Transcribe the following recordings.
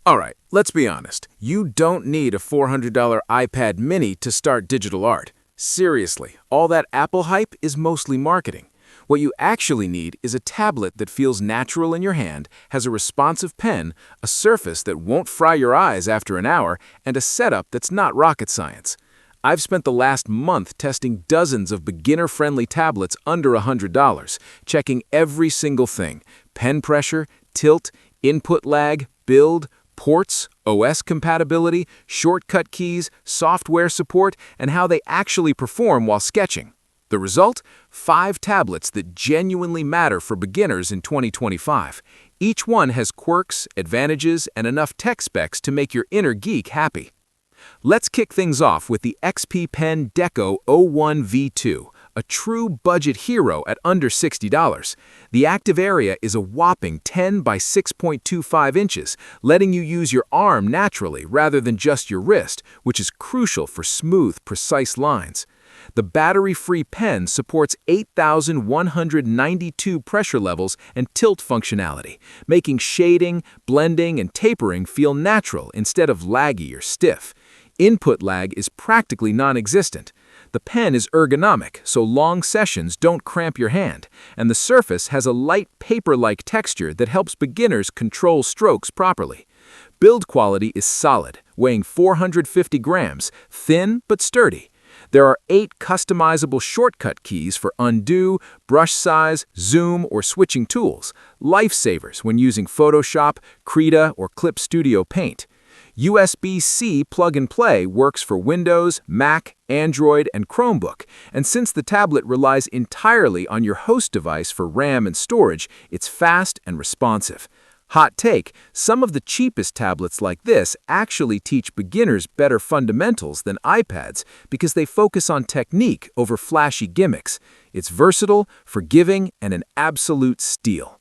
Alright, let's be honest. You don't need a $400 iPad mini to start digital art. Seriously, all that Apple hype is mostly marketing. What you actually need is a tablet that feels natural in your hand, has a responsive pen, a surface that won't fry your eyes after an hour, and a setup that's not rocket science. I've spent the last month testing dozens of beginner-friendly tablets under $100, checking every single thing: pen pressure, tilt, input lag, build, ports, OS compatibility, shortcut keys, software support, and how they actually perform while sketching. The result? 5 tablets that genuinely matter for beginners in 2025. Each one has quirks, advantages, and enough tech specs to make your inner geek happy. Let's kick things off with the XP Pen Deco 01 V2, a true budget hero at under $60. The active area is a whopping 10 by 6.25 inches, letting you use your arm naturally rather than just your wrist, which is crucial for smooth, precise lines. The battery-free pen supports 8,192 pressure levels and tilt functionality, making shading, blending, and tapering feel natural instead of laggy or stiff. Input lag is practically non-existent. The pen is ergonomic, so long sessions don't cramp your hand, and the surface has a light paper-like texture that helps beginners control strokes properly. Build quality is solid, weighing 450 grams, thin but sturdy. There are 8 customizable shortcut keys for undo, brush size, zoom, or switching tools, lifesavers when using Photoshop, Krita, or Clip Studio Paint. USB-C plug-and-play works for Windows, Mac, Android, and Chromebook, and since the tablet relies entirely on your host device for RAM and storage, it's fast and responsive. Hot take, some of the cheapest tablets like this actually teach beginners better fundamentals than iPads because they focus on technique over flashy gimmicks. It's versatile, forgiving, and an absolute steal.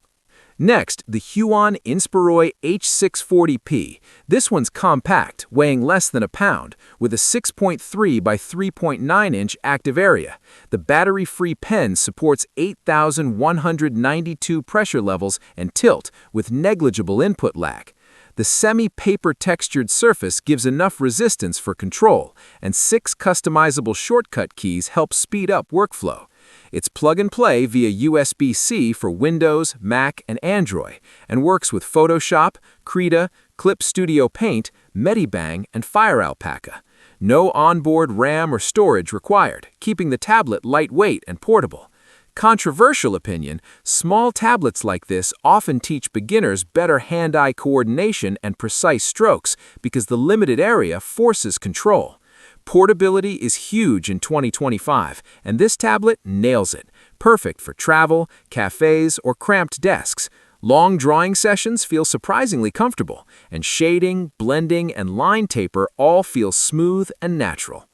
Next, the Huion Inspiroy H640p. This one's compact, weighing less than a pound, with a 6.3 by 3.9 inch active area. The battery-free pen supports 8,192 pressure levels and tilt, with negligible input lag. The semi-paper textured surface gives enough resistance for control, and 6 customizable shortcut keys help speed up workflow. It's plug-and-play via USB-C for Windows, Mac, and Android, and works with Photoshop, Krita, Clip Studio Paint, Medibang, and Fire Alpaca. No onboard RAM or storage required, keeping the tablet lightweight and portable. Controversial opinion, small tablets like this often teach beginners better hand-eye coordination and precise strokes because the limited area forces control. Portability is huge in 2025, and this tablet nails it. Perfect for travel, cafes, or cramped desks. Long drawing sessions feel surprisingly comfortable, and shading, blending, and line taper all feel smooth and natural.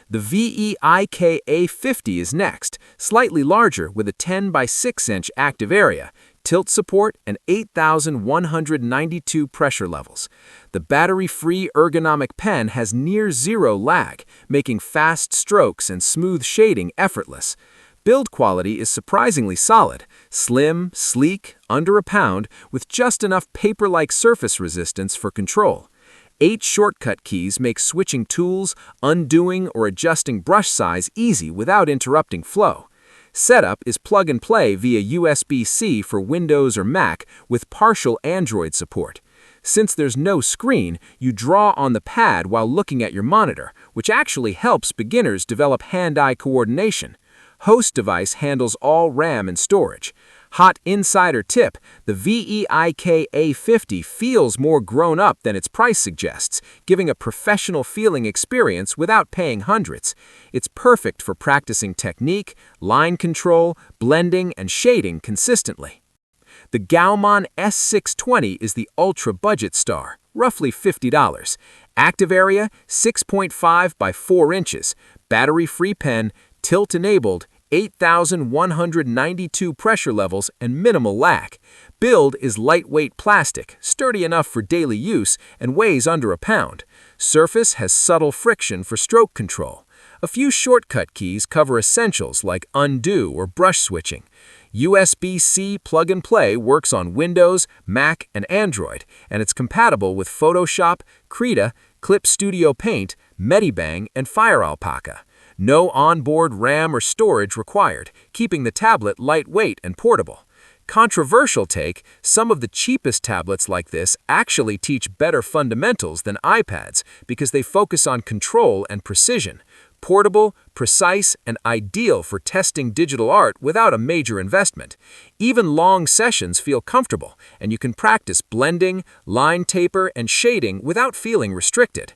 The VEIKK A50 is next, slightly larger with a 10 by 6 inch active area, tilt support, and 8,192 pressure levels. The battery-free ergonomic pen has near zero lag, making fast strokes and smooth shading effortless. Build quality is surprisingly solid, slim, sleek, under a pound, with just enough paper-like surface resistance for control. 8 shortcut keys make switching tools, undoing, or adjusting brush size easy without interrupting flow. Setup is plug-and-play via USB-C for Windows or Mac with partial Android support. Since there's no screen, you draw on the pad while looking at your monitor, which actually helps beginners develop hand-eye coordination. Host device handles all RAM and storage. Hot insider tip, the VEIKK A50 feels more grown-up than its price suggests, giving a professional-feeling experience without paying hundreds. It's perfect for practicing technique, line control, blending, and shading consistently. The GAOMON S620 is the ultra-budget star, roughly $50. Active area, 6.5 by 4 inches. Battery-free pen, tilt-enabled, 8,192 pressure levels, and minimal lag. Build is lightweight plastic, sturdy enough for daily use, and weighs under a pound. Surface has subtle friction for stroke control. A few shortcut keys cover essentials like undo or brush switching. USB-C plug-and-play works on Windows, Mac, and Android, and it's compatible with Photoshop, Krita, Clip Studio Paint, Medibang, and FireAlpaca. No onboard RAM or storage required, keeping the tablet lightweight and portable. Controversial take, some of the cheapest tablets like this actually teach better fundamentals than iPads because they focus on control and precision. Portable, precise, and ideal for testing digital art without a major investment. Even long sessions feel comfortable, and you can practice blending, line taper, and shading without feeling restricted.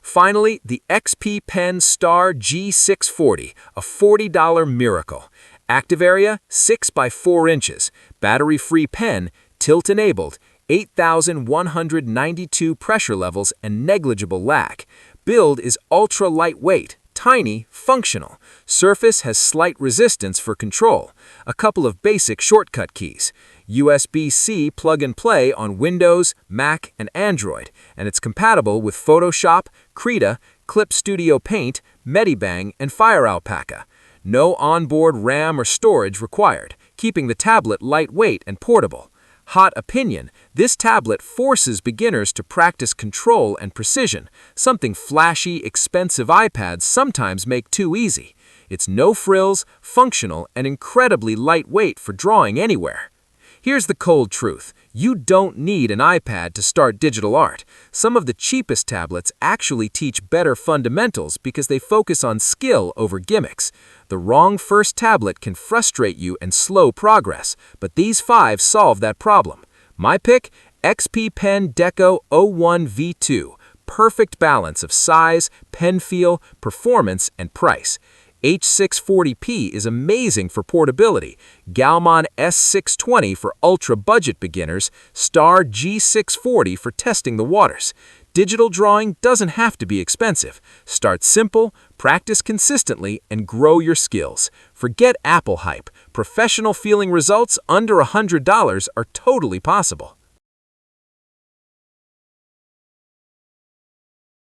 Finally, the XP Pen Star G640, a $40 miracle. Active area, 6 by 4 inches. Battery-free pen, tilt-enabled, 8,192 pressure levels and negligible lag. Build is ultra-lightweight, tiny, functional. Surface has slight resistance for control. A couple of basic shortcut keys. USB-C plug-and-play on Windows, Mac, and Android, and it's compatible with Photoshop, Krita, Clip Studio Paint, Medibang, and FireAlpaca. No onboard RAM or storage required, keeping the tablet lightweight and portable. Hot opinion, this tablet forces beginners to practice control and precision, something flashy, expensive iPads sometimes make too easy. It's no frills, functional, and incredibly lightweight for drawing anywhere. Here's the cold truth. You don't need an iPad to start digital art. Some of the cheapest tablets actually teach better fundamentals because they focus on skill over gimmicks. The wrong first tablet can frustrate you and slow progress, but these 5 solve that problem. My pick, XP Pen Deco 01 V2. Perfect balance of size, pen feel, performance, and price. H640p is amazing for portability, GAOMON S620 for ultra-budget beginners, Star G640 for testing the waters. Digital drawing doesn't have to be expensive. Start simple, practice consistently, and grow your skills. Forget Apple hype. Professional feeling results under $100 are totally possible.